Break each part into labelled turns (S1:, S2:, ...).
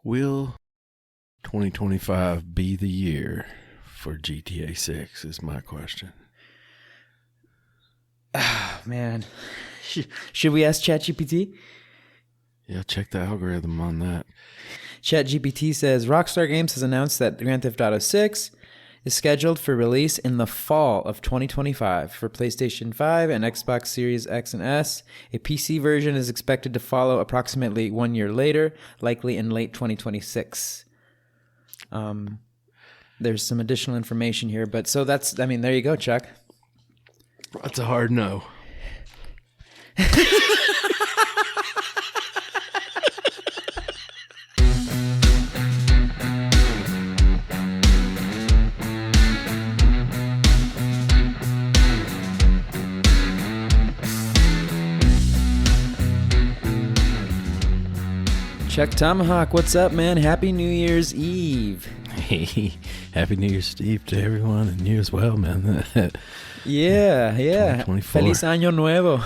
S1: Will 2025 be the year for GTA 6 is my question.
S2: Oh, man. Should we ask ChatGPT?
S1: Yeah, check the algorithm on that.
S2: ChatGPT says Rockstar Games has announced that Grand Theft Auto 6 is scheduled for release in the fall of 2025 for PlayStation 5 and Xbox Series X and S. A PC version is expected to follow approximately 1 year later, likely in late 2026. There's some additional information here, but so that's, I mean, there you go, Chuck.
S1: That's a hard no.
S2: ChukTomahawk, what's up, man? Happy New Year's Eve.
S1: Hey, Happy New Year's Eve to everyone, and you as well, man.
S2: Yeah. Feliz Año Nuevo.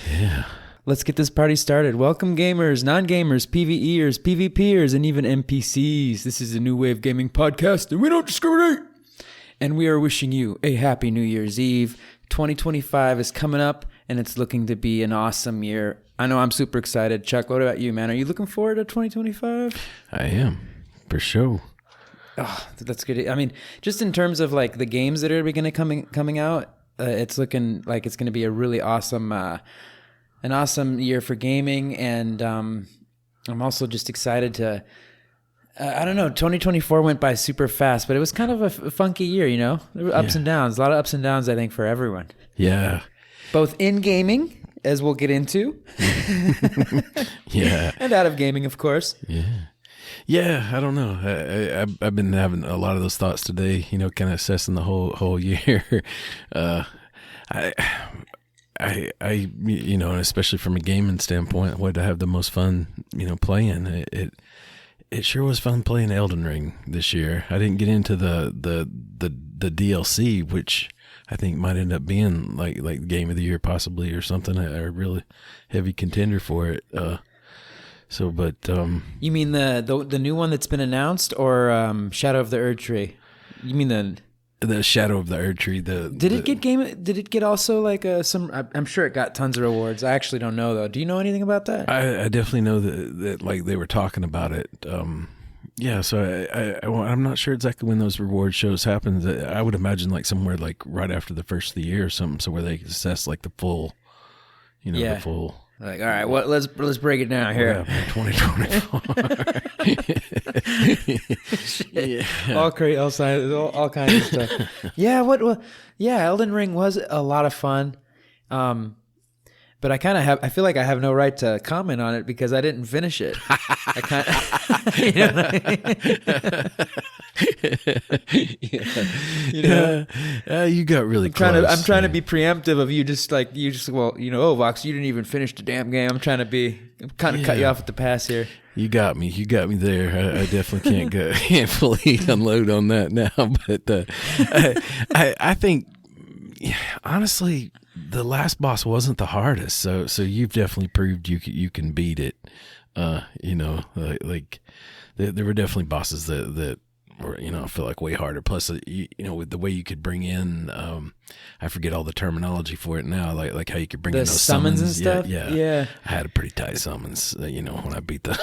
S1: Yeah.
S2: Let's get this party started. Welcome, gamers, non-gamers, PvEers, PvPers, and even NPCs. This is a new wave gaming podcast, and we don't discriminate. And we are wishing you a happy New Year's Eve. 2025 is coming up, and it's looking to be an awesome year. I know I'm super excited. Chuck, what about you, man? Are you looking forward to 2025?
S1: I am, for sure.
S2: Oh, that's good. I mean, just in terms of like the games that are going to coming out, it's looking like it's going to be a really awesome, an awesome year for gaming. And I'm also just excited to. I don't know. 2024 went by super fast, but it was kind of a funky year. You know, there were ups and downs. A lot of ups and downs, I think, for everyone.
S1: Yeah.
S2: Both in gaming, as we'll get into.
S1: Yeah.
S2: And out of gaming, of course.
S1: Yeah, I don't know. I've been having a lot of those thoughts today, you know, kind of assessing the whole year. I you know, and especially from a gaming standpoint, what to have the most fun, you know, playing. It sure was fun playing Elden Ring this year. I didn't get into the DLC, which I think might end up being like game of the year possibly or something, a really heavy contender for it. You mean the new one that's been announced, or Shadow of the Erdtree? You mean the Shadow of the Erdtree? Did it get also like some? I'm sure it got tons of rewards. I actually don't know though. Do you know anything about that? I definitely know that like they were talking about it. Yeah, so I'm not sure exactly when those reward shows happen. I would imagine like somewhere like right after the first of the year or something, so where they assess like the full, you know, the full. Like, all right, well, let's break it down here. 2024.
S2: Yeah. All kinds of stuff. Yeah, Elden Ring was a lot of fun. But I feel like I have no right to comment on it because I didn't finish it. I kind of, you know what I mean?
S1: You got really close.
S2: I'm trying to be preemptive of you. Well, you know, Ovox, you didn't even finish the damn game. I'm kind of cut you off at the pass here.
S1: You got me there. I definitely can't fully unload on that now. But I think, honestly, the last boss wasn't the hardest, so you've definitely proved you can beat it. You know, like there were definitely bosses that were, you know, I feel like way harder. Plus, you know, with the way you could bring in, I forget all the terminology for it now, like how you could bring in those summons
S2: and stuff.
S1: Yeah. I had a pretty tight summons, you know, when I beat the.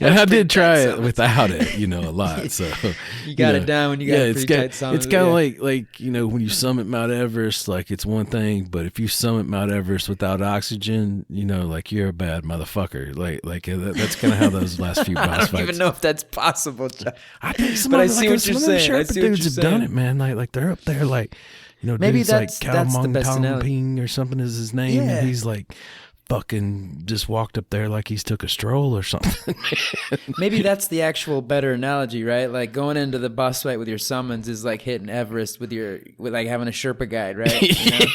S1: And I did try it without it, you know, a lot. So
S2: you got it down when you got a pretty tight summons.
S1: It's kind of like you know, when you summit Mount Everest, like it's one thing, but if you summit Mount Everest without oxygen, you know, like you're a bad motherfucker. Like that's kind of how those last few boss fights.
S2: I don't even know if that's possible, Chuck.
S1: I think some of them Sherpa dudes have done it, man. Like they're up there, like, you know,
S2: maybe
S1: dudes
S2: that's
S1: like
S2: the best
S1: Tong
S2: analogy.
S1: Ping or something is his name, and he's like fucking just walked up there like he's took a stroll or something.
S2: Maybe that's the actual better analogy, right? Like going into the boss fight with your summons is like hitting Everest with like having a Sherpa guide, right? You know?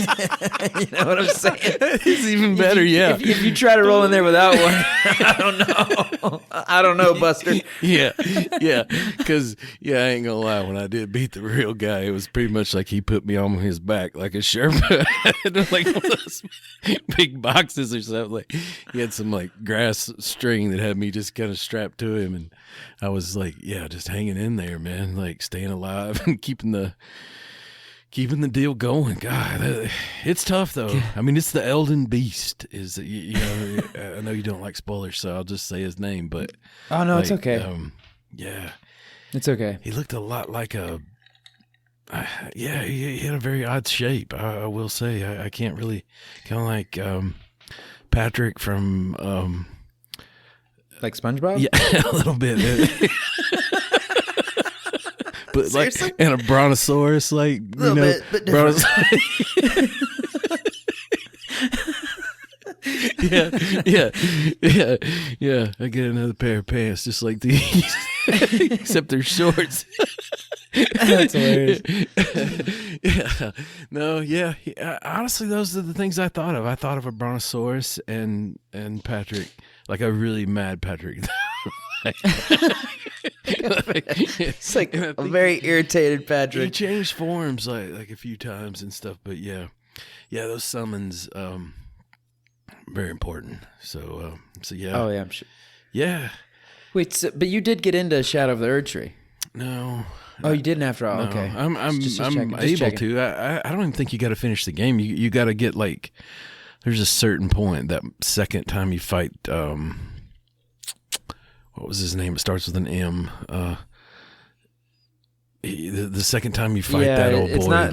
S2: You know what I'm saying?
S1: It's even better, yeah.
S2: If you try to roll in there without one, I don't know, Buster.
S1: Yeah, because, I ain't gonna lie, when I did beat the real guy, it was pretty much like he put me on his back like a Sherpa, like one of those big boxes or something. Like, he had some, like, grass string that had me just kind of strapped to him, and I was like, just hanging in there, man, like staying alive and keeping the deal going. God, it's tough though. I mean, it's the Elden Beast. Is you know? I know you don't like spoilers, so I'll just say his name. But
S2: oh no, it's okay.
S1: It's okay. He looked a lot like a. He had a very odd shape. I will say. I can't really kind of like Patrick from.
S2: Like SpongeBob?
S1: Yeah, a little bit. But seriously? Like, and a brontosaurus, like, you know,
S2: bit different.
S1: Yeah. I get another pair of pants just like these, except they're shorts.
S2: That's hilarious.
S1: Honestly, those are the things I thought of. I thought of a brontosaurus and Patrick, like a really mad Patrick.
S2: It's like a very irritated Patrick.
S1: He changed forms like a few times and stuff, but those summons very important. So yeah.
S2: Oh yeah, I'm sure.
S1: Yeah.
S2: Wait, but you did get into Shadow of the Erdtree?
S1: No.
S2: Oh, you didn't after all.
S1: No,
S2: okay.
S1: I'm able to. I don't even think you got to finish the game. You got to get like. There's a certain point that second time you fight. What was his name? It starts with an M. The second time you fight that old boy,
S2: it's not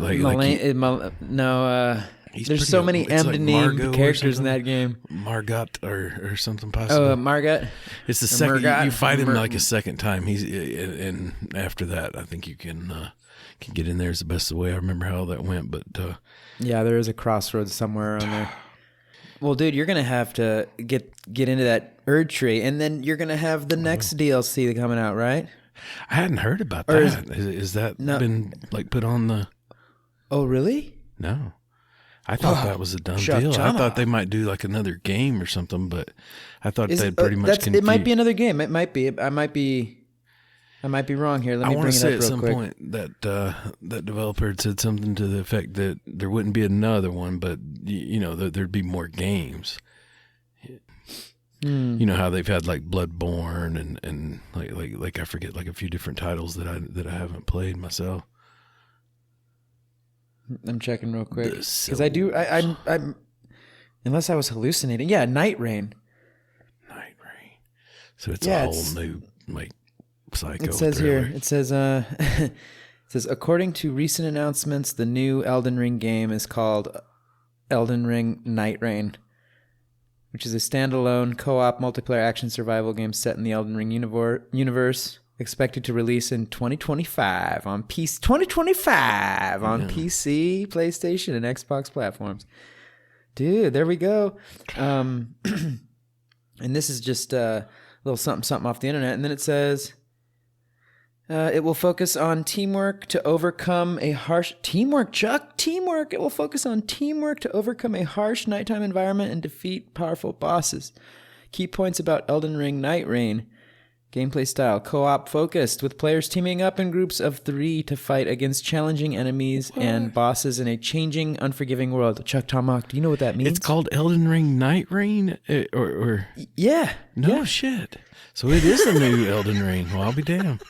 S2: there's so many M to name characters in that game.
S1: Margot or something possible.
S2: Oh, Margot.
S1: It's the second you fight him like a second time. And after that, I think you can get in there. Is the best way I remember how that went. But
S2: there is a crossroads somewhere on there. Well, dude, you're gonna have to get into that Erdtree, and then you're gonna have the next DLC coming out, right?
S1: I hadn't heard about that. Is that been like put on the?
S2: Oh, really?
S1: No, I thought that was a done deal. I thought they might do like another game or something, but I thought they'd pretty much.
S2: It might be another game. It might be. I might be wrong here. Let me bring it up real quick. I want to say at some point
S1: that that developer said something to the effect that there wouldn't be another one, but there'd be more games. You know how they've had like Bloodborne and like I forget like a few different titles that I haven't played myself.
S2: I'm checking real quick because I'm unless I was hallucinating. Yeah, Night Rain.
S1: So it's a whole new like. Psycho
S2: it says
S1: thriller.
S2: Here. It says it says according to recent announcements, the new Elden Ring game is called Elden Ring Night Rain, which is a standalone co-op multiplayer action survival game set in the Elden Ring universe, expected to release in 2025 on PC. 2025 on PC, PlayStation, and Xbox platforms. Dude, there we go. And this is just a little something off the internet, and then it says. It will focus on teamwork to overcome a harsh... Teamwork, Chuck? Teamwork! It will focus on teamwork to overcome a harsh nighttime environment and defeat powerful bosses. Key points about Elden Ring Night Rain. Gameplay style. Co-op focused, with players teaming up in groups of 3 to fight against challenging enemies and bosses in a changing, unforgiving world. ChukTomahawk, do you know what that means?
S1: It's called Elden Ring Night Rain? Or
S2: Yeah.
S1: No shit. So it is the new Elden Ring. Well, I'll be damned.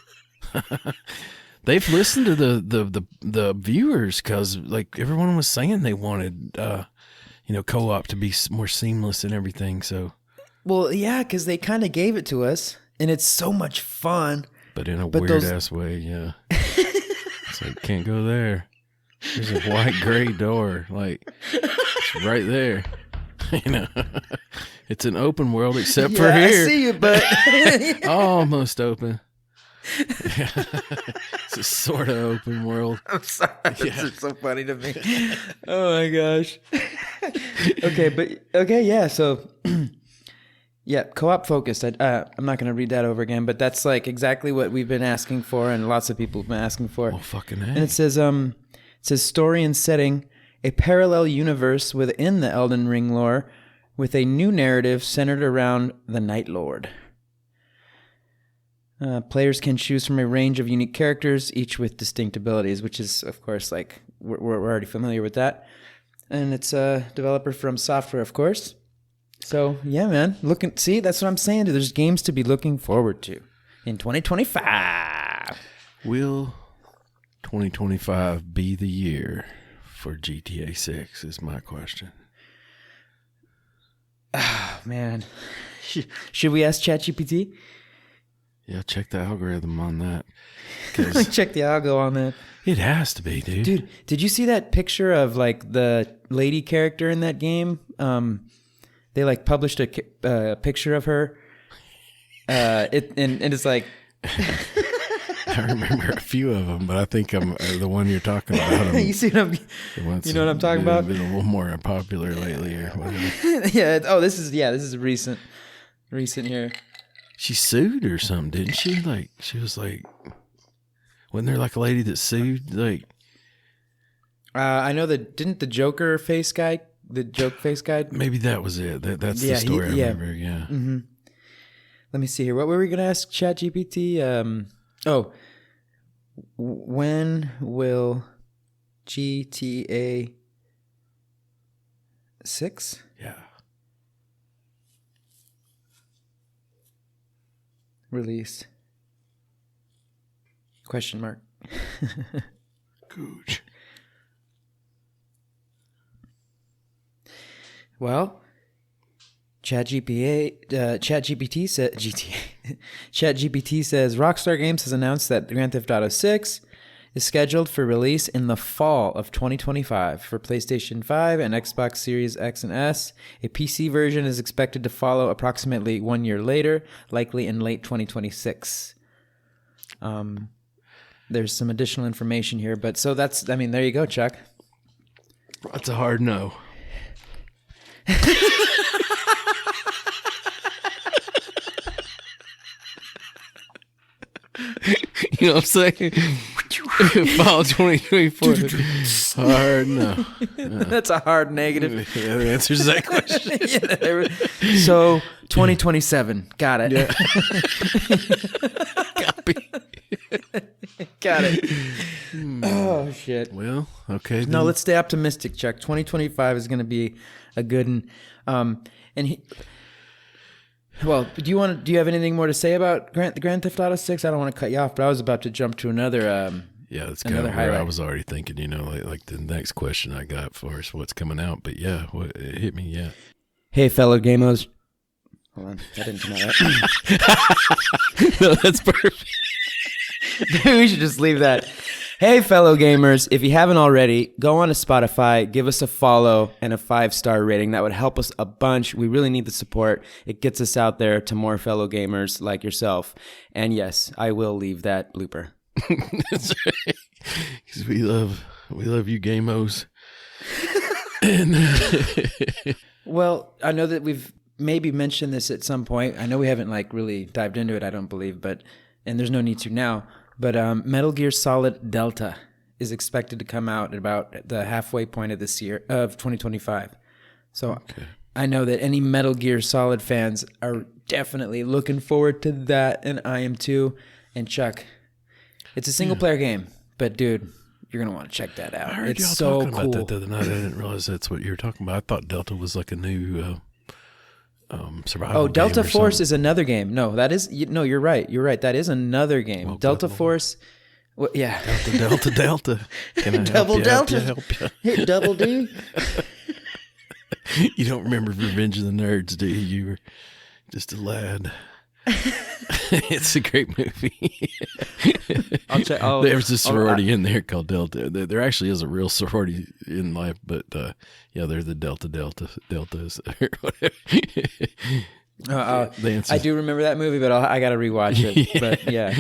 S1: They've listened to the viewers because like everyone was saying they wanted co-op to be more seamless and everything. So
S2: well, yeah, because they kind of gave it to us, and it's so much fun.
S1: But in a weird ass way, yeah. It's like can't go there. There's a white gray door, like it's right there. It's an open world except for here.
S2: I see you, but
S1: almost open. It's a sort of open world.
S2: I'm sorry. This is so funny to me. Oh my gosh. Yeah. So, co-op focused. I'm not going to read that over again, but that's like exactly what we've been asking for, and lots of people have been asking for.
S1: Oh fucking A.
S2: And it says story and setting. a parallel universe within the Elden Ring lore with a new narrative centered around the Night Lord. Players can choose from a range of unique characters, each with distinct abilities, which is, of course, like we're already familiar with that. And it's a developer from Software, of course. So, yeah, man. See, that's what I'm saying. There's games to be looking forward to in 2025.
S3: Will 2025 be the year for GTA 6 is my question.
S2: Oh, man. Should we ask ChatGPT?
S3: Yeah, check the algorithm on that.
S2: Check the algo on that.
S3: It has to be, dude.
S2: Dude, did you see that picture of like the lady character in that game? They like published a picture of her. And it's like...
S3: I remember a few of them, but I think I'm the one you're talking about.
S2: You see what you know what I'm talking about?
S3: Been a little more unpopular lately, or whatever.
S2: Yeah. Oh, this is recent here.
S3: She sued or something, didn't she? Like she was like, wasn't there like a lady that sued? Like,
S2: I know that didn't the joke face guy?
S3: Maybe that was it. That's the story I remember. Yeah.
S2: Mm-hmm. Let me see here. What were we gonna ask ChatGPT? When will GTA 6?
S3: Yeah.
S2: Release? Question mark.
S3: Gooch.
S2: Well, ChatGPT says Rockstar Games has announced that Grand Theft Auto 6 is scheduled for release in the fall of 2025 for PlayStation 5 and Xbox Series X and S. A PC version is expected to follow approximately 1 year later, likely in late 2026. There's some additional information here, but so that's, I mean, there you go, Chuck.
S3: That's a hard no. You know what I'm saying? Fall 2024. Hard no.
S2: That's a hard negative.
S3: That answers that question.
S2: Yeah. So 2027. Got it.
S3: Yeah. Copy.
S2: Got it. Oh, shit.
S3: Well, okay.
S2: No, let's stay optimistic, Chuck. 2025 is going to be a good one. Well, do you have anything more to say about Grand Theft Auto 6? I don't want to cut you off, but I was about to jump to another.
S3: Yeah, that's kind of where highlight. I was already thinking. You know, like the next question I got for us, what's coming out. But yeah, it hit me. Yeah.
S2: Hey, fellow gamers. Hold on, that didn't come out.
S3: No, that's perfect.
S2: We should just leave that. Hey, fellow gamers, if you haven't already, go on to Spotify, give us a follow and a 5-star rating. That would help us a bunch. We really need the support. It gets us out there to more fellow gamers like yourself. And yes, I will leave that blooper.
S3: That's right. Because we love you gamos. And
S2: well, I know that we've maybe mentioned this at some point. I know we haven't like really dived into it, I don't believe, and there's no need to now. But Metal Gear Solid Delta is expected to come out at about the halfway point of this year, of 2025. So okay. I know that any Metal Gear Solid fans are definitely looking forward to that, and I am too. And Chuck, it's a single-player game, but dude, you're going to want to check that out.
S3: I heard
S2: it's
S3: y'all
S2: so
S3: talking
S2: cool.
S3: about that the other night. I didn't realize that's what you were talking about. I thought Delta was like a new... survival.
S2: Oh, Delta Force
S3: something.
S2: is another game. No, that is no. You're right. That is another game. Well, Delta Force. Well, yeah.
S3: Delta. Can I
S2: double
S3: help
S2: Delta.
S3: Help you?
S2: Hit double D.
S3: You don't remember Revenge of the Nerds, do you? You were just a lad. It's a great movie. There's a sorority in there called Delta. There actually is a real sorority in life, but yeah, they're the Deltas or whatever.
S2: I do remember that movie, but I got to rewatch it. Yeah. But yeah,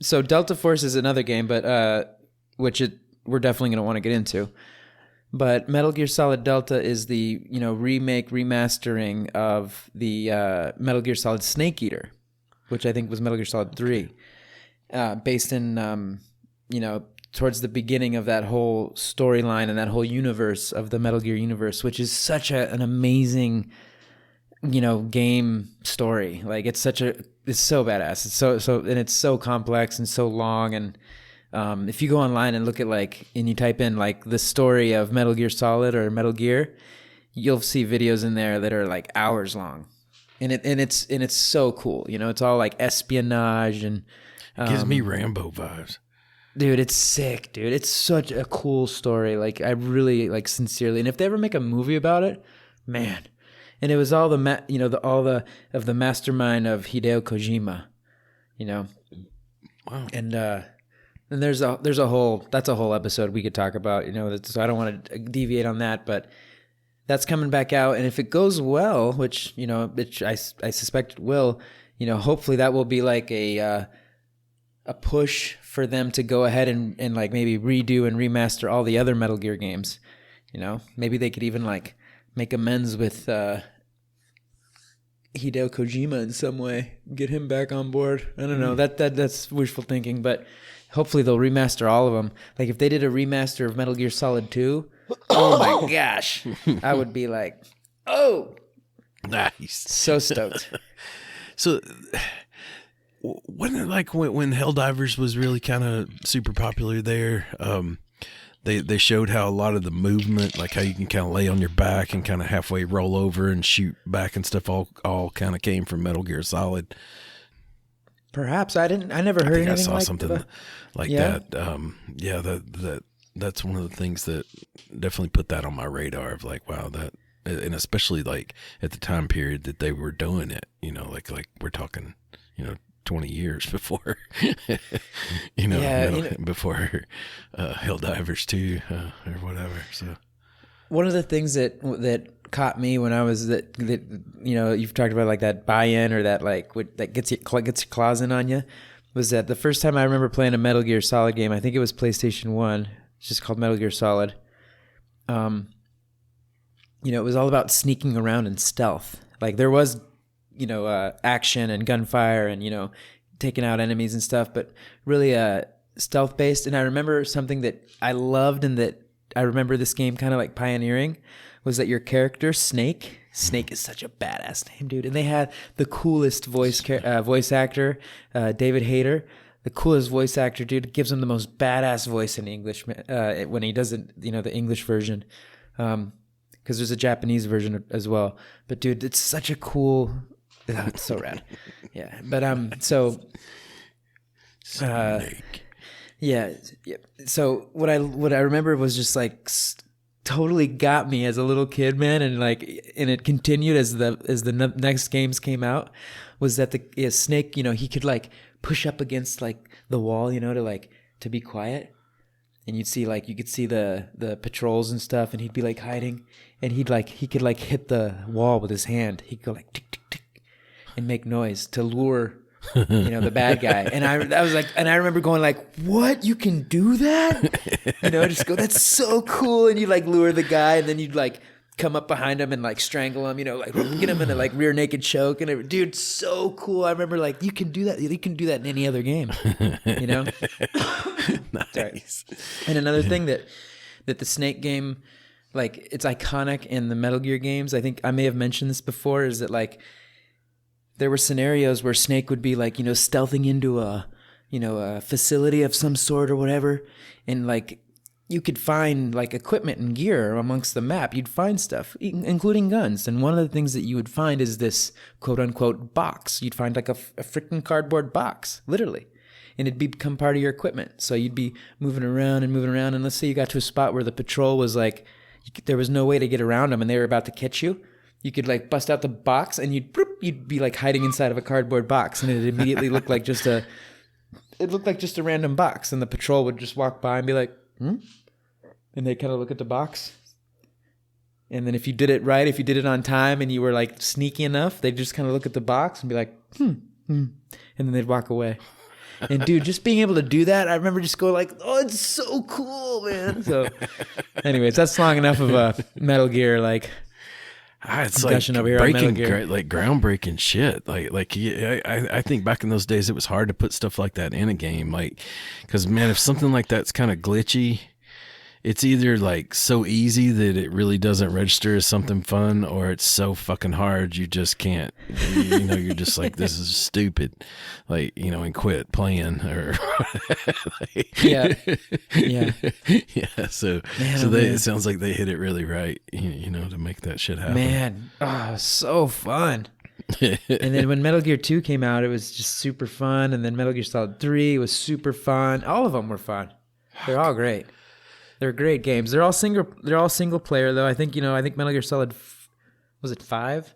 S2: so Delta Force is another game, but we're definitely going to want to get into. But Metal Gear Solid Delta is the remastering of the Metal Gear Solid Snake Eater, which I think was Metal Gear Solid 3, based in towards the beginning of that whole storyline and that whole universe of the Metal Gear universe, which is such an amazing, game story. Like it's so badass. It's so and it's so complex and so long. And if you go online and look at and you type in the story of Metal Gear Solid or Metal Gear, you'll see videos in there that are hours long. And it's so cool. It's all espionage and
S3: gives me Rambo vibes.
S2: Dude, it's sick, dude. It's such a cool story. I really sincerely. And if they ever make a movie about it, man. And it was all the mastermind of Hideo Kojima,
S3: Wow.
S2: And there's a whole episode we could talk about, so I don't want to deviate on that, but that's coming back out. And if it goes well, which I suspect it will, hopefully that will be a push for them to go ahead and maybe redo and remaster all the other Metal Gear games. Maybe they could even make amends with Hideo Kojima in some way, get him back on board. I don't know. That's wishful thinking, but hopefully they'll remaster all of them. If they did a remaster of Metal Gear Solid 2, oh my gosh, I would be oh,
S3: nice,
S2: so stoked.
S3: So, wasn't it when Helldivers was really kind of super popular there? They showed how a lot of the movement, how you can kind of lay on your back and kind of halfway roll over and shoot back and stuff, all kind of came from Metal Gear Solid.
S2: Perhaps I never heard anything.
S3: I saw something that. That's one of the things that definitely put that on my radar of wow, that, and especially at the time period that they were doing it, we're talking, 20 years before, before Helldivers 2 or whatever. So
S2: one of the things that caught me when I was that you've talked about that buy-in or that that gets your claws in on you, was that the first time I remember playing a Metal Gear Solid game, I think it was PlayStation 1. It's just called Metal Gear Solid. It was all about sneaking around and stealth. There was action and gunfire and, taking out enemies and stuff, but really stealth based. And I remember something that I loved and that I remember this game kind of pioneering was that your character, Snake is such a badass name, dude. And they had the coolest voice actor, David Hayter, the coolest voice actor, dude. It gives him the most badass voice in English when he does it, the English version. Because there's a Japanese version as well. But dude, it's such a cool. It's so rad. Yeah. But yeah. So what I remember was just totally got me as a little kid, man, and it continued as the next games came out, was that the Snake, he could push up against the wall, to be quiet. And you'd see you could see the patrols and stuff, and he'd be hiding, and he could hit the wall with his hand. He'd go tick tick tick and make noise to lure the bad guy. And I was and I remember going what, you can do that? Just go, that's so cool. And you lure the guy, and then you'd come up behind him and strangle him, get him in a rear naked choke, and dude, so cool. I remember you can do that. You can do that in any other game,
S3: Nice.
S2: And another thing that the Snake game, it's iconic in the Metal Gear games. I think I may have mentioned this before, is that there were scenarios where Snake would be stealthing into a facility of some sort or whatever, and you could find equipment and gear amongst the map. You'd find stuff, including guns. And one of the things that you would find is this quote unquote box. You'd find a freaking cardboard box, literally. And it'd become part of your equipment. So you'd be moving around. And let's say you got to a spot where the patrol was there was no way to get around them and they were about to catch you. You could bust out the box and you'd be hiding inside of a cardboard box, and it immediately looked like just a random box. And the patrol would just walk by and be and they kind of look at the box. And then if you did it right, if you did it on time and you were sneaky enough, they'd just kind of look at the box and be and then they'd walk away. And dude, just being able to do that, I remember just going oh, it's so cool, man. So anyways, that's long enough of a Metal Gear.
S3: It's like breaking, like groundbreaking shit. I think back in those days, it was hard to put stuff like that in a game. Like, because man, if something like that's kind of glitchy, it's either like so easy that it really doesn't register as something fun, or it's so fucking hard you just can't. You're just like, this is stupid, like, and quit playing or.
S2: Yeah.
S3: So it sounds like they hit it really right, to make that shit happen.
S2: Man, so fun. And then when Metal Gear 2 came out, it was just super fun. And then Metal Gear Solid 3 was super fun. All of them were fun. They're all great. They're great games. They're all single player though. I think Metal Gear Solid, was it 5?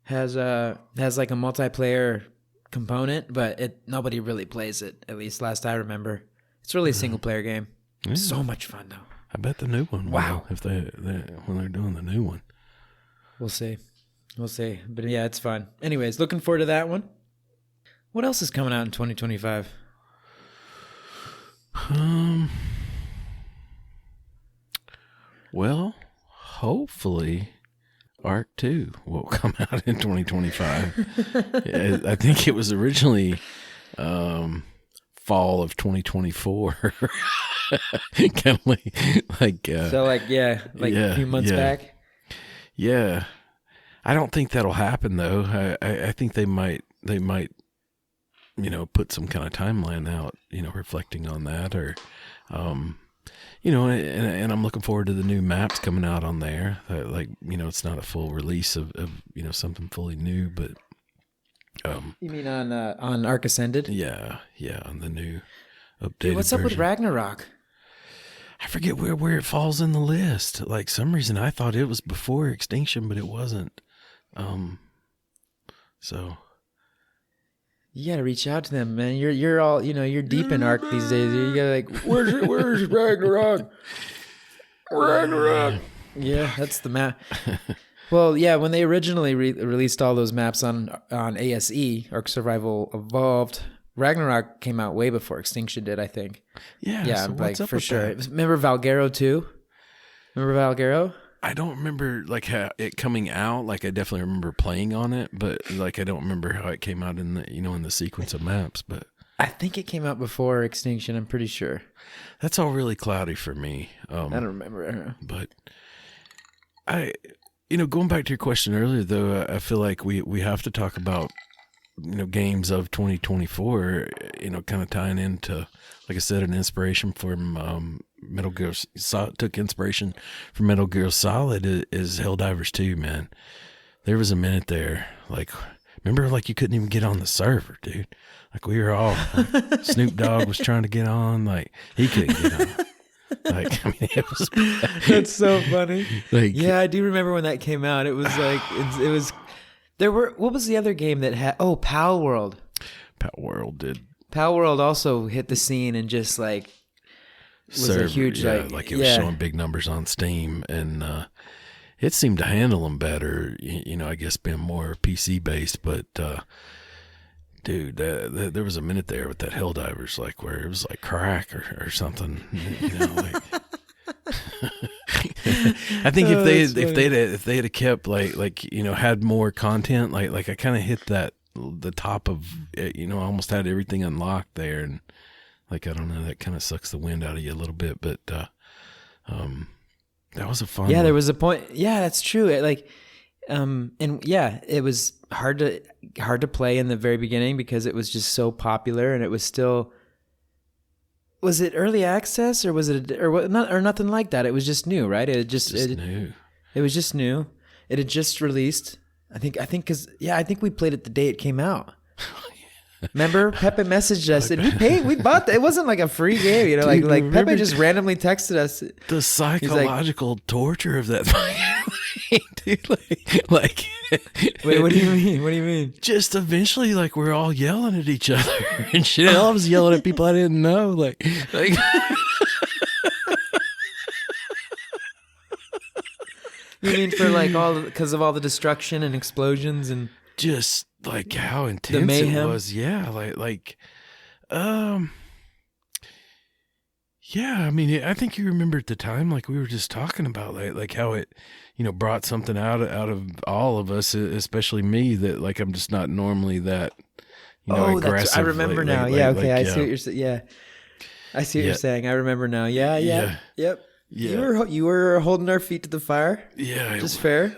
S2: Has like a multiplayer component, but nobody really plays it. At least last I remember, it's really a single player game. Yeah. So much fun though.
S3: I bet the new one.
S2: Wow.
S3: If when they're doing the new one,
S2: we'll see. But yeah, it's fun. Anyways, looking forward to that one. What else is coming out in 2025?
S3: Well, hopefully Arc 2 will come out in 2025. I think it was originally fall of 2024. Kind of like
S2: a few months back.
S3: Yeah. I don't think that'll happen though. I think they might put some kind of timeline out, reflecting on that, or and I'm looking forward to the new maps coming out on there. It's not a full release of something fully new, but
S2: you mean on Arc Ascended?
S3: Yeah, on the new updated.
S2: Dude, what's up with
S3: version.
S2: Ragnarok?
S3: I forget where it falls in the list. Like, some reason I thought it was before Extinction, but it wasn't. So
S2: you gotta reach out to them, man. You're all you're deep in Arc these days. You gotta where's Ragnarok? Ragnarok. Yeah, that's the map. Well, yeah, when they originally released all those maps on ASE, Arc Survival Evolved, Ragnarok came out way before Extinction did, I think.
S3: Yeah, so what's up
S2: for
S3: with
S2: sure.
S3: that?
S2: Remember Valguero too? Remember Valguero?
S3: I don't remember how it coming out. Like, I definitely remember playing on it, but I don't remember how it came out in the in the sequence of maps. But
S2: I think it came out before Extinction. I'm pretty sure.
S3: That's all really cloudy for me.
S2: I don't remember.
S3: But going back to your question earlier, though, I feel like we have to talk about games of 2024. Kind of tying into, like I said, an inspiration from Metal Gear took inspiration from Metal Gear Solid is Helldivers 2, man. There was a minute there, remember, you couldn't even get on the server, dude. We were all Snoop Dogg was trying to get on, he couldn't get on. It was bad.
S2: That's so funny. Yeah, I do remember when that came out. It was it was. There were, what was the other game that had? Oh, Pal World.
S3: Pal World did.
S2: Pal World also hit the scene and just was a huge
S3: it was showing big numbers on Steam, and it seemed to handle them better. I guess being more PC based, but dude, there was a minute there with that Helldivers, where it was crack or something. I think if they had kept had more content, I kind of hit the top of it, almost had everything unlocked there, and I don't know, that kind of sucks the wind out of you a little bit, but that was a fun one.
S2: There was a point. Yeah, that's true. It was hard to play in the very beginning because it was just so popular, and it was still. Was it early access, or was it or nothing like that? It was just new, right? It
S3: new.
S2: It was just new. It had just released. I think because I think we played it the day it came out. Remember, Pepe messaged us, and we bought that. It wasn't a free game, Dude, Pepe just randomly texted us.
S3: The psychological torture of that thing, dude.
S2: Wait, what do you mean? What do you mean?
S3: Just eventually, we're all yelling at each other and shit. I was yelling at people I didn't know,
S2: You mean for because of all the destruction and explosions and
S3: just how intense it was? Yeah, Yeah, I mean, I think you remember at the time, like we were just talking about, like how it, brought something out of all of us, especially me. That like I'm just not normally that, aggressive.
S2: I remember now. Yeah, okay, I see what you're saying. Yeah, I see what you're saying. I remember now. Yeah, yep.
S3: Yeah.
S2: You were holding our feet to the fire.
S3: Yeah,
S2: just fair.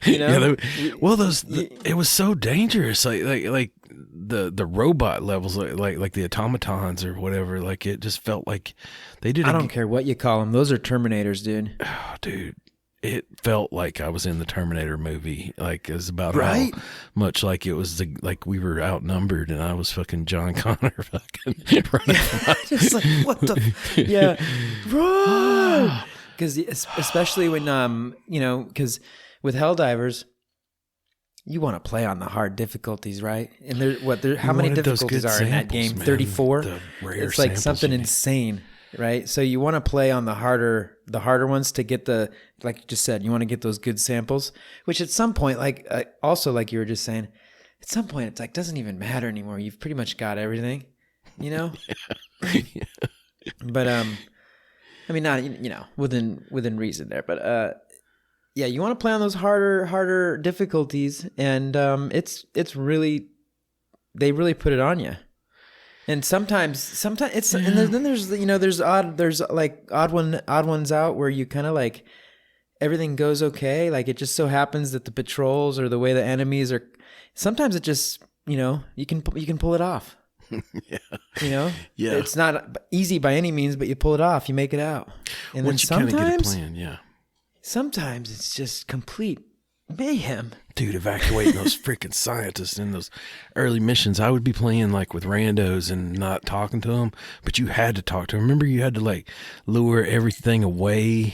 S3: It was so dangerous. Like the robot levels, like the automatons or whatever. Like it just felt like they did.
S2: I don't care what you call them. Those are Terminators, dude.
S3: Oh, dude. It felt like I was in the Terminator movie. Like it was about
S2: right?
S3: how much like it was like we were outnumbered and I was fucking John Connor fucking running.
S2: Just like what the yeah, run! Because especially when because with Helldivers, you want to play on the hard difficulties, right? And how many difficulties are in that game? 34. It's like something insane. Right, so you want to play on the harder ones to get like you just said, you want to get those good samples. Which at some point, also like you were just saying, at some point it's like doesn't even matter anymore. You've pretty much got everything, Yeah. But I mean, not within reason there, but yeah, you want to play on those harder difficulties, and it's really they really put it on you. And sometimes it's and then there's there's odd ones out where you kind of like everything goes okay, like it just so happens that the patrols or the way the enemies are, sometimes it just you can pull it off. Yeah, it's not easy by any means, but you pull it off, you make it out. And then sometimes it's just complete mayhem.
S3: Dude, evacuating those freaking scientists in those early missions. I would be playing like with randos and not talking to them, but you had to talk to them. Remember, you had to like lure everything away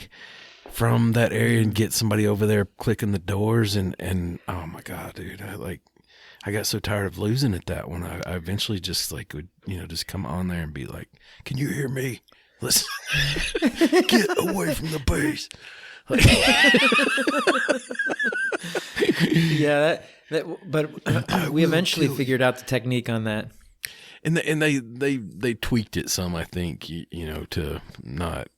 S3: from that area and get somebody over there clicking the doors. And oh my God, dude, I got so tired of losing at that one. I eventually just like would, just come on there and be like, "Can you hear me? Listen, get away from the base."
S2: Yeah, but we eventually figured out the technique on that,
S3: and they tweaked it some, I think, to not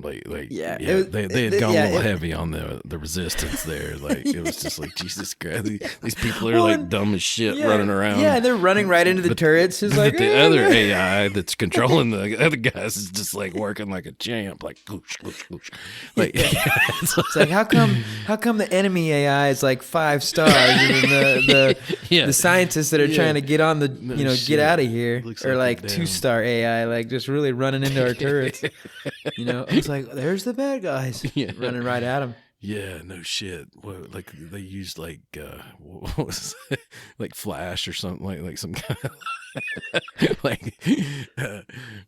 S3: they had gone a little heavy on the resistance there. Like it was just like Jesus Christ, these people are like dumb as shit running around.
S2: Yeah, they're running right into the turrets. It's like
S3: the other AI that's controlling the other guys is just like working like a champ, like goosh, goosh, goosh. Like
S2: it's like how come the enemy AI is like 5 stars and the scientists that are trying to get on the get out of here are like 2-star AI, like just really running into our turrets. It's like there's the bad guys running right at them.
S3: Yeah, no shit. Well, like they used like what was it? Like Flash or something, like some kind of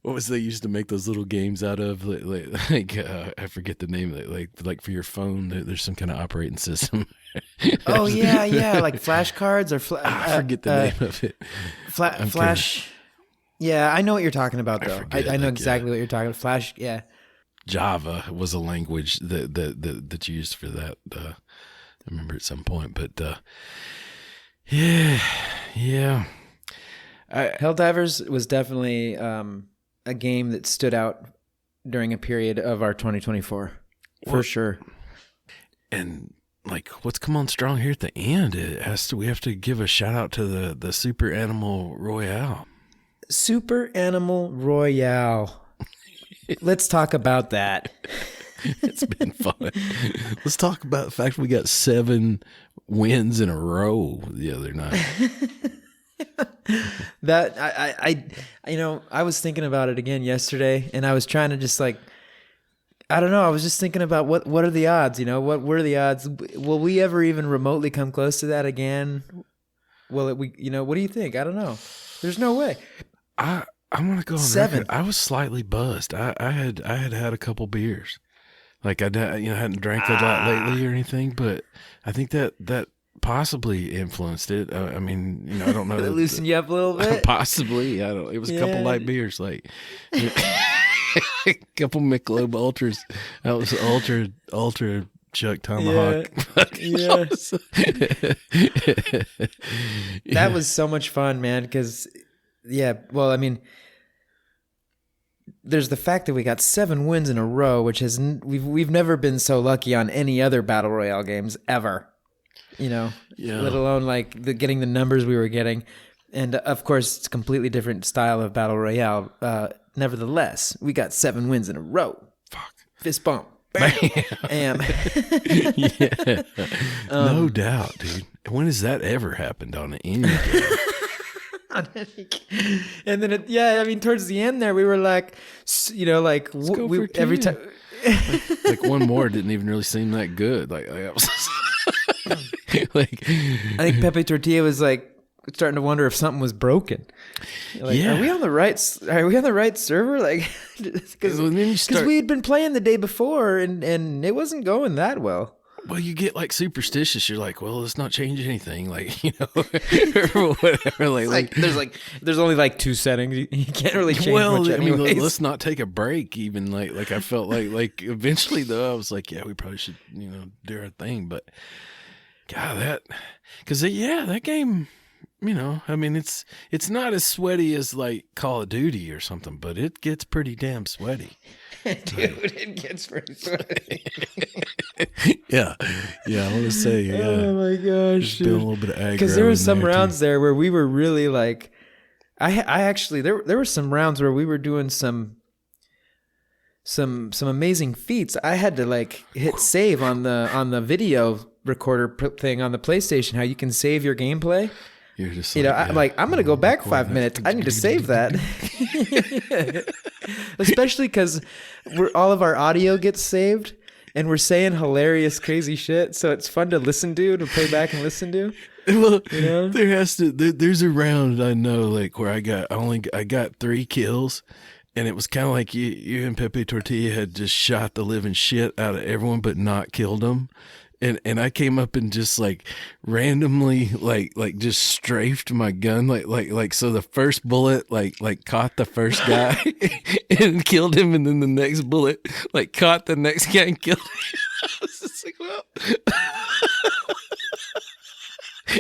S3: what was they used to make those little games out of? Like I forget the name of it. Like for your phone, there's some kind of operating system.
S2: Oh yeah, like flashcards or
S3: I forget the name of it.
S2: Flash. Yeah, I know what you're talking about though. I know exactly what you're talking about. Flash. Yeah.
S3: Java was a language that you used for that. I remember at some point, but yeah.
S2: Helldivers was definitely a game that stood out during a period of our 2024, for sure.
S3: And like, what's come on strong here at the end? We have to give a shout out to the Super Animal Royale.
S2: Super Animal Royale. Let's talk about that.
S3: It's been fun. Let's talk about the fact we got 7 wins in a row the other night.
S2: That I was thinking about it again yesterday, and I was trying to just like, I don't know. I was just thinking about what are the odds? What were the odds? Will we ever even remotely come close to that again? Will it? What do you think? I don't know. There's no way.
S3: I want to go on
S2: 7.
S3: record. I was slightly buzzed. I had a couple beers. Like I hadn't drank a lot lately or anything, but I think that possibly influenced it. I mean, I don't know.
S2: It loosened you up a little bit.
S3: Possibly. I don't. It was a couple light beers, like a couple Michelob Ultras. That was ultra ChukTomahawk.
S2: That was so much fun, man. Because well, I mean, there's the fact that we got 7 wins in a row, which has we've never been so lucky on any other battle royale games ever. You know, let alone like getting the numbers we were getting, and of course it's a completely different style of battle royale. Nevertheless, we got 7 wins in a row.
S3: Fuck,
S2: fist bump, bam, and
S3: yeah, no doubt, dude. When has that ever happened on any game?
S2: And then, I mean, towards the end there, we were like, you know, like every time,
S3: like one more didn't even really seem that good. Like I was like,
S2: I think Pepe Tortilla was like starting to wonder if something was broken. Like, are we on the right server? Like, because we had been playing the day before and it wasn't going that well.
S3: Well, you get like superstitious. You're like, well, let's not change anything. Like, you know, or whatever. Like
S2: there's only like 2 settings. You can't really change much anyways.
S3: I mean, let's not take a break. Even like I felt like eventually though, I was like, yeah, we probably should, you know, do our thing. But God, that game, you know, I mean, it's not as sweaty as like Call of Duty or something, but it gets pretty damn sweaty.
S2: Dude, it gets pretty sweaty.
S3: yeah, I want to say,
S2: oh my gosh,
S3: a little bit of aggro.
S2: Because there were some rounds there where we were really like, I actually there were some rounds where we were doing some amazing feats. I had to like hit save on the video recorder thing on the PlayStation. How you can save your gameplay.
S3: You're just
S2: I'm going to go back 5 minutes. I need to save that. Especially because all of our audio gets saved and we're saying hilarious, crazy shit. So it's fun to listen to play back and listen to.
S3: Well, you know? There's a round I know like where I got 3 kills. And it was kind of like you and Pepe Tortilla had just shot the living shit out of everyone, but not killed them. And I came up and just like randomly like just strafed my gun like so the first bullet like caught the first guy and killed him, and then the next bullet like caught the next guy and killed him. I was just like, well,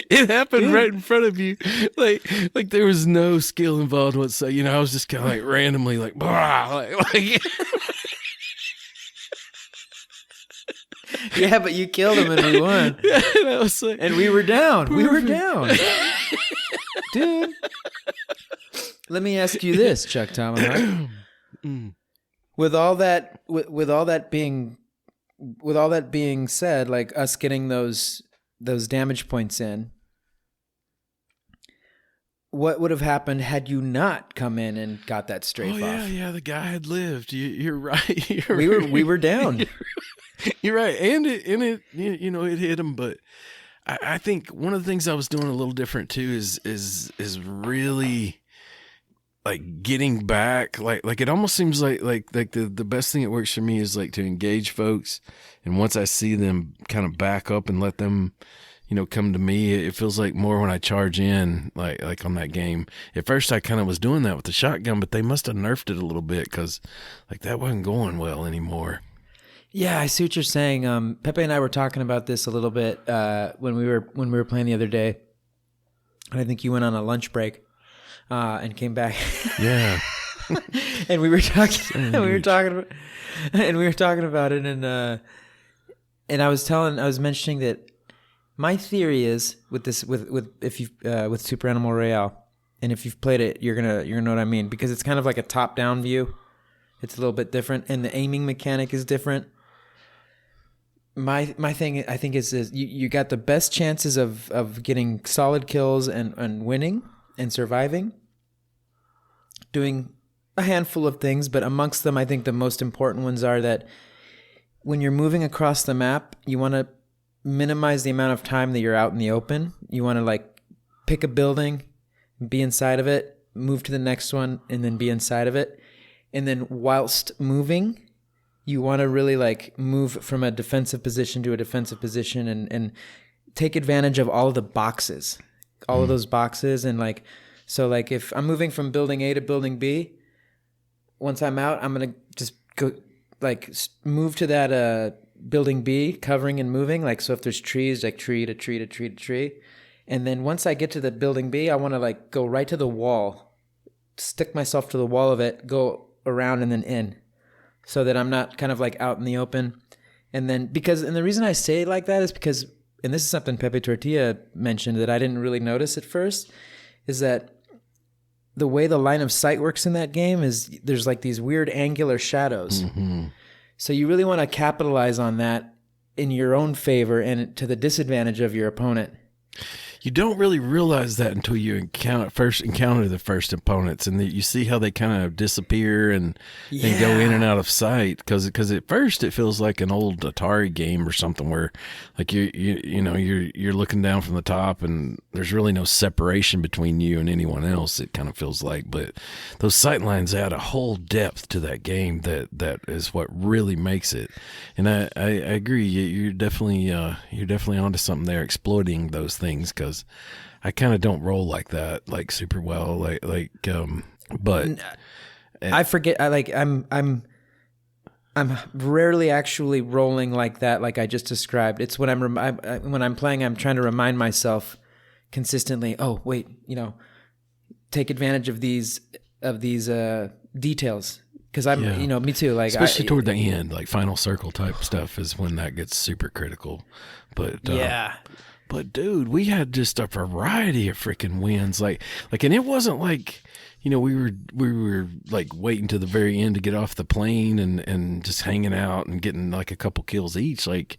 S3: it happened right in front of you, like there was no skill involved whatsoever. You know, I was just kind of like randomly like, like
S2: yeah, but you killed him and we won.
S3: And I was like,
S2: and we were down. Perfect. We were down. Dude. Let me ask you this, ChukTomahawk. With all that being said, like us getting those damage points in, what would have happened had you not come in and got that strafe off?
S3: Yeah, the guy had lived. You're right.
S2: We were down.
S3: You're right, and it you know, it hit him. But I think one of the things I was doing a little different too is really like getting back. Like it almost seems like the best thing that works for me is like to engage folks, and once I see them kind of back up and let them, you know, come to me, it feels like more when I charge in, like on that game. At first I kind of was doing that with the shotgun, but they must have nerfed it a little bit because like that wasn't going well anymore.
S2: Yeah, I see what you're saying. Pepe and I were talking about this a little bit when we were playing the other day. And I think you went on a lunch break and came back.
S3: Yeah.
S2: And we were talking about it, and I was mentioning that my theory is with Super Animal Royale, and if you've played it, you're gonna know what I mean, because it's kind of like a top-down view. It's a little bit different, and the aiming mechanic is different. My thing, I think, is you got the best chances of getting solid kills and winning and surviving, doing a handful of things, but amongst them, I think the most important ones are that when you're moving across the map, you want to minimize the amount of time that you're out in the open. You want to like pick a building, be inside of it, move to the next one, and then be inside of it. And then whilst moving, you want to really like move from a defensive position to a defensive position and take advantage of all of the boxes, all of those boxes. And like, so like if I'm moving from building A to building B, once I'm out, I'm going to just go like move to that building B, covering and moving. Like, so if there's trees, like tree to tree to tree to tree. And then once I get to the building B, I want to like go right to the wall, stick myself to the wall of it, go around and then in, so that I'm not kind of like out in the open. And then and the reason I say it like that is because, and this is something Pepe Tortilla mentioned that I didn't really notice at first, is that the way the line of sight works in that game is there's like these weird angular shadows.
S3: Mm-hmm.
S2: So you really want to capitalize on that in your own favor and to the disadvantage of your opponent.
S3: You don't really realize that until you encounter the first opponents, and you see how they kind of disappear and go in and out of sight. Because at first it feels like an old Atari game or something where, like you're looking down from the top and there's really no separation between you and anyone else. It kind of feels like, but those sight lines add a whole depth to that game that is what really makes it. And I agree. You're definitely onto something there, exploiting those things, because I kind of don't roll like that, like super well, but
S2: I forget. I'm rarely actually rolling like that, like I just described. It's when when I'm playing, I'm trying to remind myself consistently. Oh wait, take advantage of these details, because I'm me too. Like
S3: especially toward the end, like final circle type stuff is when that gets super critical. But But dude, we had just a variety of freaking wins, like, and it wasn't like, we were like waiting to the very end to get off the plane and just hanging out and getting like a couple kills each, like,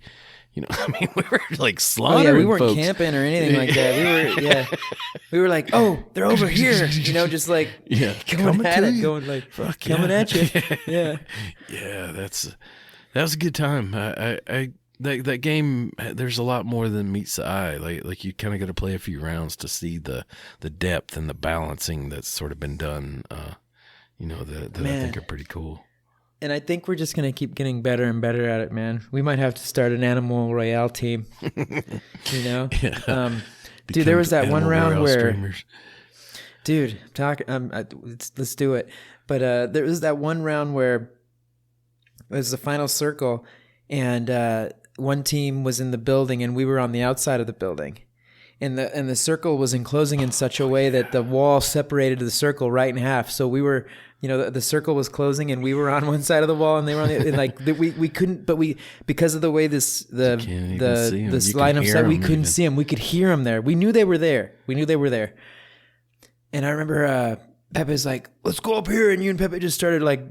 S3: I mean, we were like slaughtering.
S2: Oh yeah, we weren't
S3: folks.
S2: camping or anything like that. We were like, oh, they're over here, just like going at it, going like coming at you. Yeah,
S3: yeah, that was a good time. That game, there's a lot more than meets the eye. Like you kind of got to play a few rounds to see the depth and the balancing that's sort of been done. That I think are pretty cool.
S2: And I think we're just gonna keep getting better and better at it, man. We might have to start an Animal Royale team.
S3: Yeah.
S2: Dude, there was that one round where,
S3: streamers.
S2: Dude, let's do it. But there was that one round where it was the final circle, and one team was in the building and we were on the outside of the building, and the circle was enclosing in such a way that the wall separated the circle right in half. So we were, the circle was closing and we were on one side of the wall and they were on the, and like we couldn't, but because of the way this line of sight, we couldn't see them. We could hear them there. We knew they were there. And I remember Pepe's like, let's go up here, and you and Pepe just started like,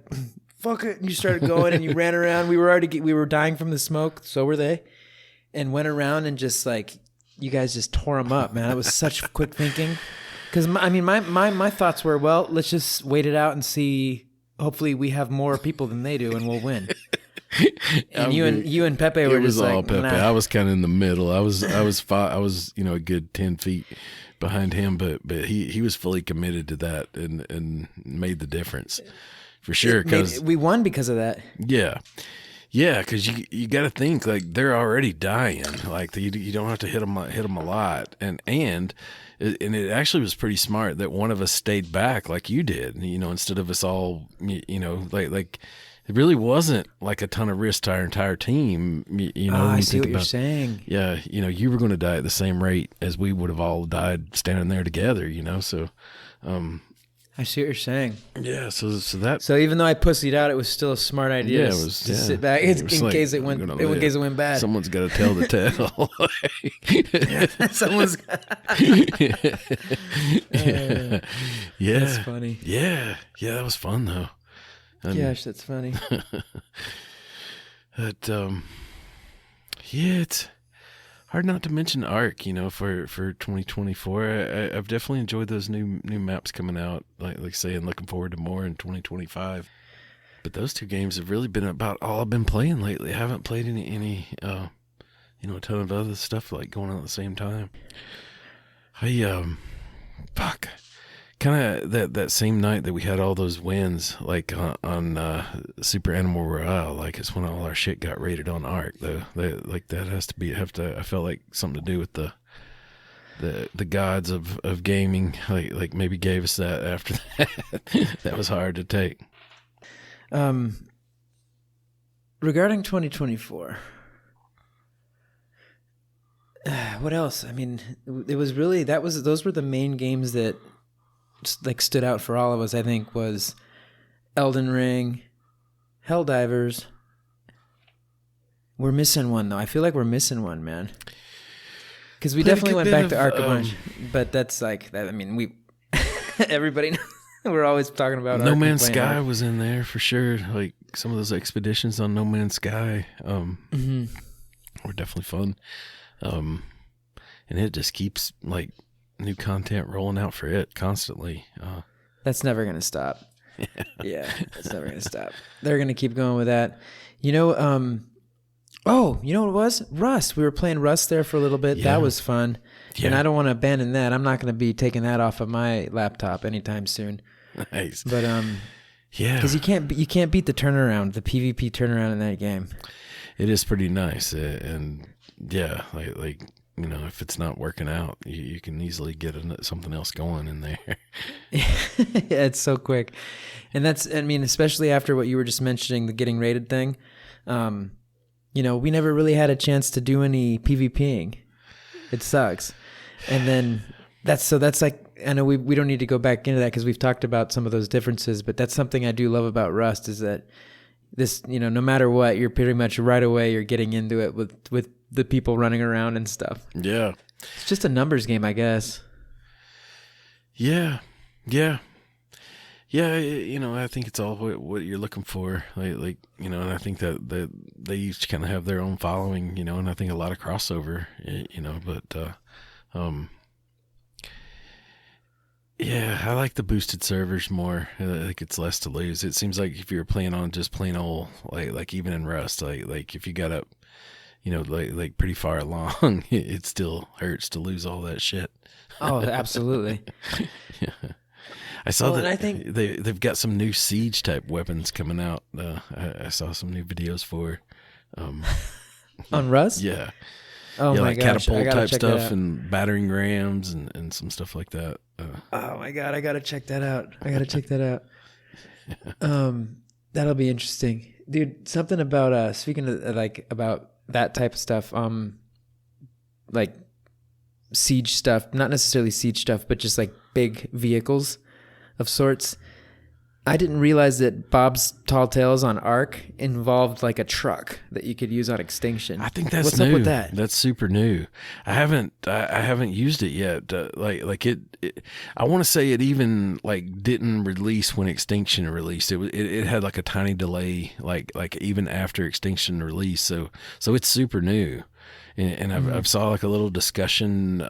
S2: fuck it, and you started going and you ran around. We were dying from the smoke, so were they, and went around and just like, you guys just tore them up, man. It was such quick thinking, because my thoughts were, well, let's just wait it out and see. Hopefully we have more people than they do and we'll win. And you and Pepe were just like,
S3: Pepe. Nah. I was kind of in the middle. I was a good 10 feet behind him, but he was fully committed to that and made the difference. For sure, because
S2: we won because of that.
S3: Yeah, because you got to think, like, they're already dying. Like you don't have to hit them a lot, and it actually was pretty smart that one of us stayed back like you did. Instead of us all, like it really wasn't like a ton of risk to our entire team.
S2: I see what you're saying.
S3: Yeah, you were going to die at the same rate as we would have all died standing there together. So.
S2: I see what you're saying.
S3: Yeah, so
S2: even though I pussied out, it was still a smart idea.
S3: Yeah,
S2: to sit back in case it went bad.
S3: Someone's got to tell the tale.
S2: Someone's.
S3: Yeah,
S2: that's funny.
S3: Yeah, that was fun though.
S2: Gosh, that's funny.
S3: It's hard not to mention Ark, for 2024. I've definitely enjoyed those new maps coming out, like saying, looking forward to more in 2025. But those two games have really been about all I've been playing lately. I haven't played any a ton of other stuff like going on at the same time. Kind of that same night that we had all those wins, like on Super Animal Royale, like it's when all our shit got rated on Ark. Though, that has to I felt like something to do with the gods of gaming, like maybe gave us that after that. That was hard to take.
S2: Regarding 2024, what else? I mean, it was really those were the main games that like stood out for all of us. I think was Elden Ring, Helldivers. We're missing one though. I feel like we're missing one, man. Because we definitely went back to Ark a bunch, but that's like that. I mean, we everybody knows. We're always talking about
S3: No Man's Sky was in there for sure. Like some of those expeditions on No Man's Sky were definitely fun. And it just keeps like new content rolling out for it constantly.
S2: That's never going to stop. Yeah, that's never going to stop. They're going to keep going with that. You know, you know what it was? Rust. We were playing Rust there for a little bit. Yeah. That was fun. Yeah. And I don't want to abandon that. I'm not going to be taking that off of my laptop anytime soon.
S3: Nice.
S2: But yeah, because you can't beat the turnaround, the PvP turnaround in that game.
S3: It is pretty nice, and yeah, like you know, if it's not working out, you can easily get something else going in there.
S2: Yeah, it's so quick, and that's, I mean, especially after what you were just mentioning, the getting rated thing. You know, we never really had a chance to do any PvPing. It sucks. And then that's like, I know we don't need to go back into that because we've talked about some of those differences, but that's something I do love about Rust is that this, you know, no matter what, you're pretty much right away, you're getting into it with the people running around and stuff.
S3: Yeah.
S2: It's just a numbers game, I guess.
S3: Yeah. Yeah. Yeah, you know, I think it's all what you're looking for, like you know, and I think that they each kind of have their own following, you know, and I think a lot of crossover, you know, but yeah, I like the boosted servers more. I think it's less to lose. It seems like if you're playing on just plain old, like even in Rust, like if you got up, you know, like pretty far along, it still hurts to lose all that shit.
S2: Oh, absolutely.
S3: Yeah. I saw that I think they've got some new siege type weapons coming out. I saw some new videos for
S2: on Rust.
S3: Yeah.
S2: Oh,
S3: yeah,
S2: my
S3: like
S2: gosh.
S3: catapult type stuff and battering rams and some stuff like that.
S2: Oh my God, I gotta check that out. That'll be interesting, dude. Something about speaking of like about that type of stuff, like siege stuff, not necessarily siege stuff, but just like big vehicles of sorts. I didn't realize that Bob's Tall Tales on Ark involved like a truck that you could use on Extinction.
S3: I think that's
S2: What's
S3: new.
S2: up with that?
S3: That's super new. I haven't used it yet. Like it I want to say it even like didn't release when Extinction released. It had like a tiny delay, like even after Extinction released. So it's super new. And I've saw like a little discussion.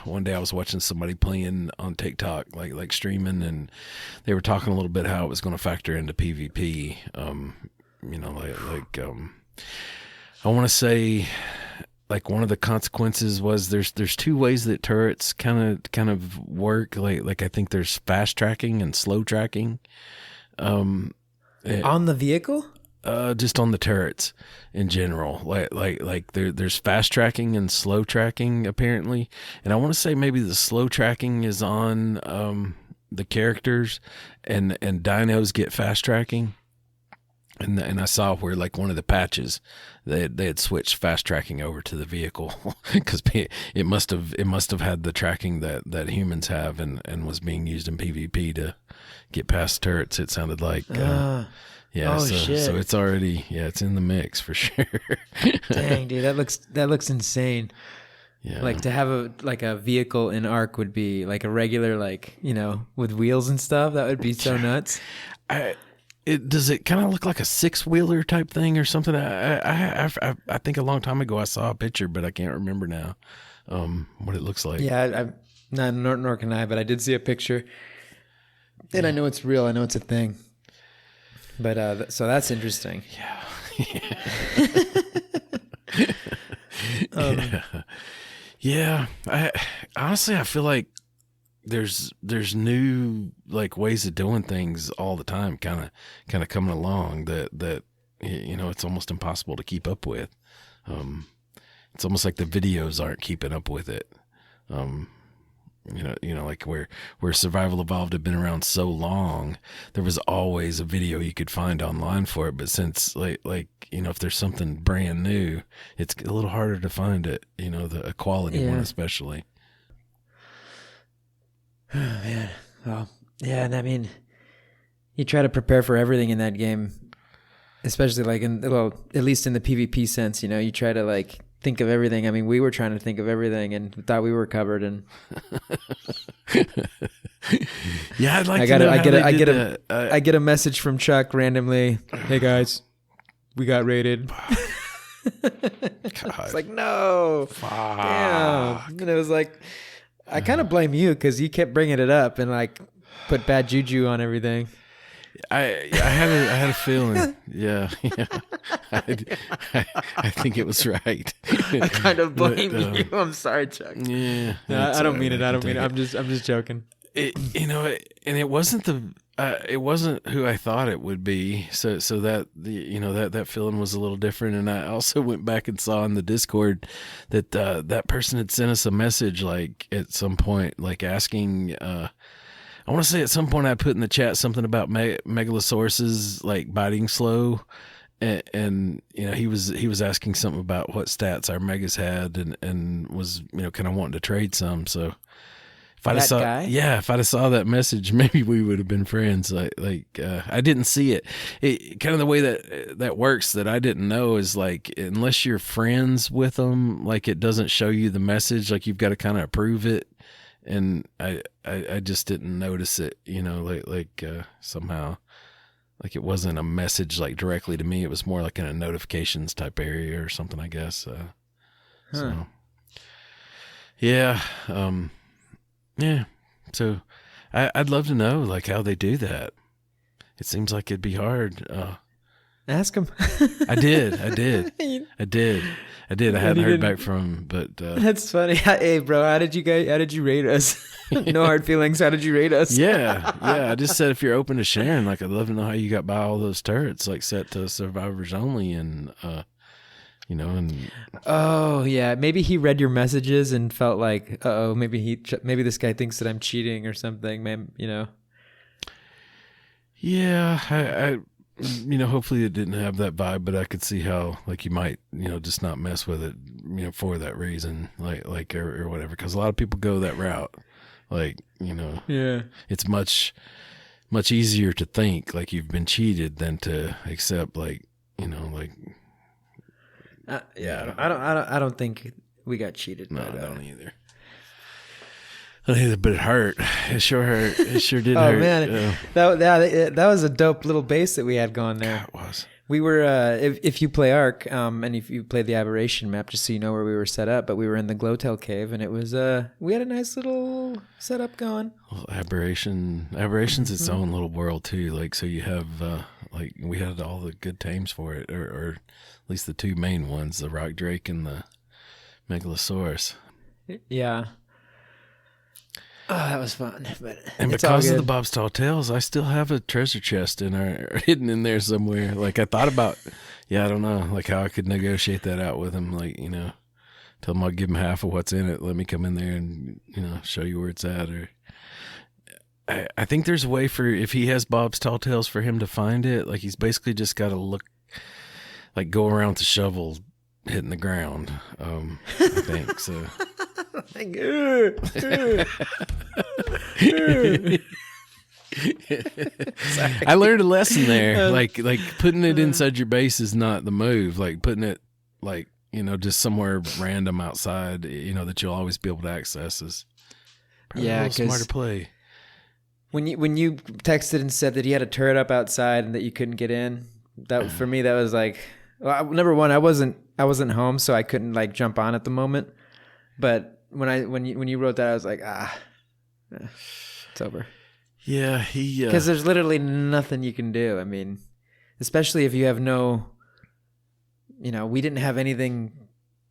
S3: One day I was watching somebody playing on TikTok, like streaming, and they were talking a little bit how it was going to factor into PvP. You know, I want to say, like one of the consequences was there's two ways that turrets kind of work. Like I think there's fast tracking and slow tracking.
S2: On the vehicle.
S3: Just on the turrets in general, like there's fast tracking and slow tracking apparently, and I want to say maybe the slow tracking is on the characters, and dinos get fast tracking, and I saw where like one of the patches they had switched fast tracking over to the vehicle because it must have had the tracking that humans have and was being used in PvP to get past turrets. It sounded like. Yeah,
S2: shit.
S3: So it's already, it's in the mix for sure.
S2: Dang, dude, that looks insane.
S3: Yeah.
S2: Like to have a vehicle in Ark would be like a regular, like, you know, with wheels and stuff. That would be so nuts.
S3: Does it kind of look like a 6-wheeler type thing or something? I think a long time ago I saw a picture, but I can't remember now what it looks like.
S2: Yeah, nor can I, but I did see a picture, and I know it's real. I know it's a thing. But so that's interesting.
S3: Yeah. I honestly feel like there's new like ways of doing things all the time, kind of coming along that you know it's almost impossible to keep up with. It's almost like the videos aren't keeping up with it. You know, like where Survival Evolved had been around so long, there was always a video you could find online for it. But since like you know, if there's something brand new, it's a little harder to find it. You know, a quality one especially.
S2: Oh man, well, yeah, and I mean, You try to prepare for everything in that game, especially like at least in the PvP sense, you try to like think of everything. I mean, we were trying to think of everything and thought we were covered. And
S3: yeah, I'd like to know
S2: I get a message from Chuck randomly. Hey guys, we got raided. It's like, no, damn. And it was like, I kind of blame you because you kept bringing it up and like put bad juju on everything.
S3: I had a feeling. Yeah. I think it was right.
S2: I kind of blame you. I'm sorry, Chuck.
S3: Yeah.
S2: No, I don't mean it. I'm just joking.
S3: And it wasn't who I thought it would be. So that that feeling was a little different. And I also went back and saw in the Discord that that person had sent us a message like at some point, like asking. I want to say at some point I put in the chat something about megalosauruses like biting slow, and he was asking something about what stats our megas had, and was kind of wanting to trade some. So if I'd have saw that message, maybe we would have been friends. Like I didn't see it. It kind of the way that works that I didn't know is like unless you're friends with them, like it doesn't show you the message. Like you've got to kind of approve it. And I just didn't notice it, somehow, like it wasn't a message like directly to me. It was more like in a notifications type area or something, I guess. So, yeah, yeah. So I'd love to know like how they do that. It seems like it'd be hard.
S2: Ask him.
S3: I did. I hadn't heard back from him, but
S2: that's funny. Hey, bro, how did you rate us? No hard feelings. How did you rate us?
S3: Yeah. I just said if you're open to sharing, like I'd love to know how you got by all those turrets, like set to survivors only, and and
S2: oh yeah, maybe he read your messages and felt like, maybe this guy thinks that I'm cheating or something, man.
S3: Yeah, I hopefully it didn't have that vibe, but I could see how like you might, just not mess with it, for that reason, like or whatever. Because a lot of people go that route, like
S2: yeah,
S3: it's much easier to think like you've been cheated than to accept like like.
S2: Yeah, I don't think we got cheated.
S3: No, I don't either. But it hurt. It sure hurt. It sure did hurt.
S2: Oh man, that was a dope little base that we had going there.
S3: Yeah, it was.
S2: We were if you play Ark, and if you play the Aberration map, just so you know where we were set up. But we were in the Glowtail Cave, and it was we had a nice little setup going.
S3: Well, Aberration's its own little world too. Like so, you have like we had all the good tames for it, or at least the two main ones, the Rock Drake and the Megalosaurus.
S2: Yeah. Oh, that was fun.
S3: And because of the Bob's Tall Tales, I still have a treasure chest hidden in there somewhere. Like I thought about, I don't know, like how I could negotiate that out with him. Like, tell him I'll give him half of what's in it. Let me come in there and, show you where it's at. Or I think there's a way for, if he has Bob's Tall Tales, for him to find it. Like he's basically just got to look, like go around with the shovel hitting the ground. I think so. I learned a lesson there. Like putting it inside your base is not the move. Like putting it like, just somewhere random outside, that you'll always be able to access is probably a little smarter play.
S2: When you texted and said that he had a turret up outside and that you couldn't get in, that for me that was like, well, number one, I wasn't home, so I couldn't like jump on at the moment. But when you wrote that, I was like, it's over.
S3: Yeah,
S2: because there's literally nothing you can do. I mean, especially if you have we didn't have anything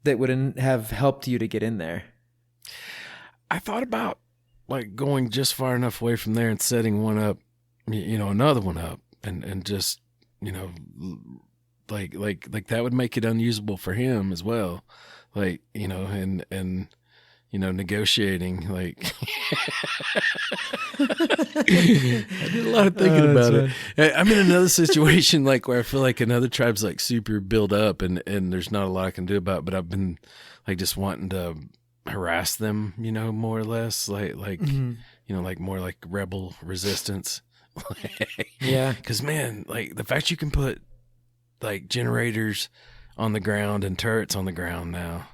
S2: that wouldn't have helped you to get in there.
S3: I thought about like going just far enough away from there and setting one up, another one up, and just like that would make it unusable for him as well. Like, and negotiating, like I did a lot of thinking about it. I'm in another situation like where I feel like another tribe's like super built up and there's not a lot I can do about it, but I've been like just wanting to harass them, more or less, like mm-hmm. Like more like rebel resistance.
S2: Yeah.
S3: Because, man, like, the fact you can put, like, generators on the ground and turrets on the ground now,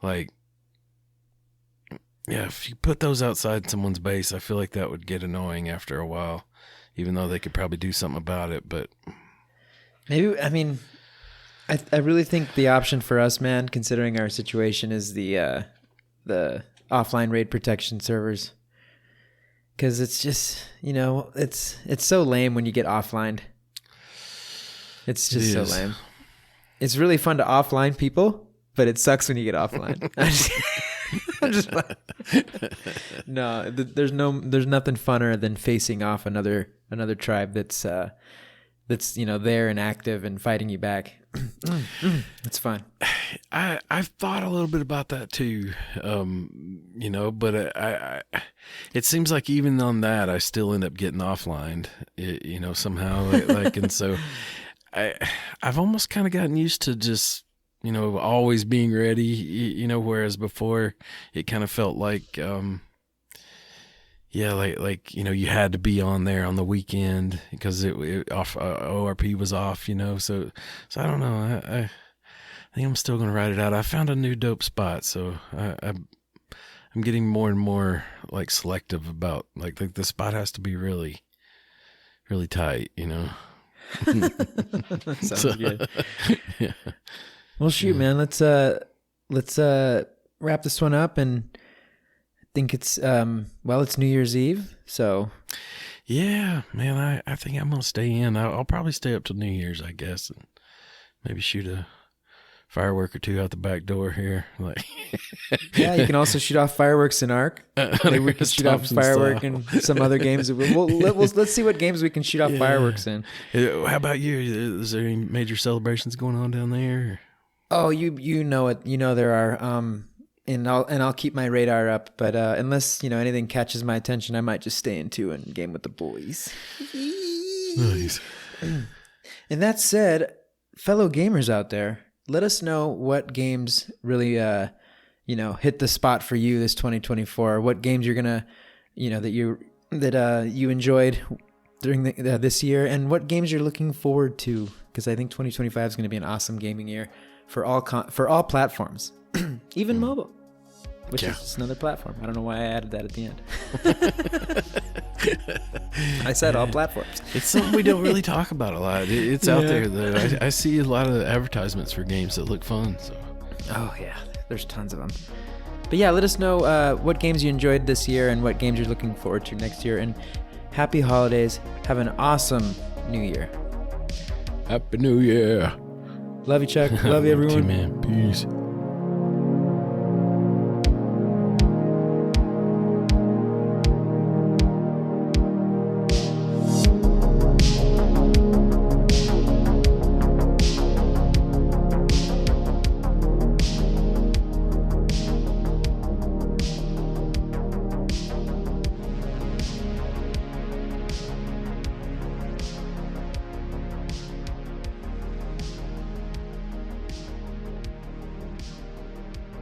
S3: like, yeah, if you put those outside someone's base, I feel like that would get annoying after a while, even though they could probably do something about it. But
S2: maybe, I mean, I really think the option for us, man, considering our situation, is the offline raid protection servers. Because it's just, you know, it's so lame when you get offlined. It's just so lame. It's really fun to offline people, but it sucks when you get offline. I'm just like, no, there's nothing funner than facing off another tribe that's you know, there and active and fighting you back. It's fun.
S3: I've thought a little bit about that too, you know, but it seems like even on that, I still end up getting offlined, you know, somehow, like, and so I've almost kind of gotten used to just, you know, always being ready, you know, whereas before it kind of felt like, yeah, like, you know, you had to be on there on the weekend because it ORP was off, you know, so I don't know. I think I'm still going to ride it out. I found a new dope spot, so I'm getting more and more like selective about like the spot has to be really, really tight, you know.
S2: Sounds good. Yeah. Well, shoot, man. Let's wrap this one up, and I think it's it's New Year's Eve, so
S3: yeah, man. I think I'm gonna stay in. I'll probably stay up till New Year's, I guess, and maybe shoot a firework or two out the back door here. Like,
S2: yeah, you can also shoot off fireworks in Ark. Maybe we can shoot off firework in some other games. Let's see what games we can shoot off fireworks in.
S3: How about you? Is there any major celebrations going on down there?
S2: Oh, you know it. You know there are. And I'll keep my radar up. But unless you know anything catches my attention, I might just stay in too and game with the boys.
S3: Nice.
S2: And that said, fellow gamers out there, let us know what games really hit the spot for you this 2024. What games you're gonna, you know, that you enjoyed during this year, and what games you're looking forward to, because I think 2025 is going to be an awesome gaming year for all platforms, even mobile, which is just another platform. I don't know why I added that at the end. I said all platforms.
S3: It's something we don't really talk about a lot. It's out there though. I see a lot of advertisements for games that look fun. So.
S2: Oh yeah, there's tons of them. But yeah, let us know what games you enjoyed this year and what games you're looking forward to next year. And happy holidays. Have an awesome New Year.
S3: Happy New Year.
S2: Love you, Chuck. Love you, everyone.
S3: Man. Peace.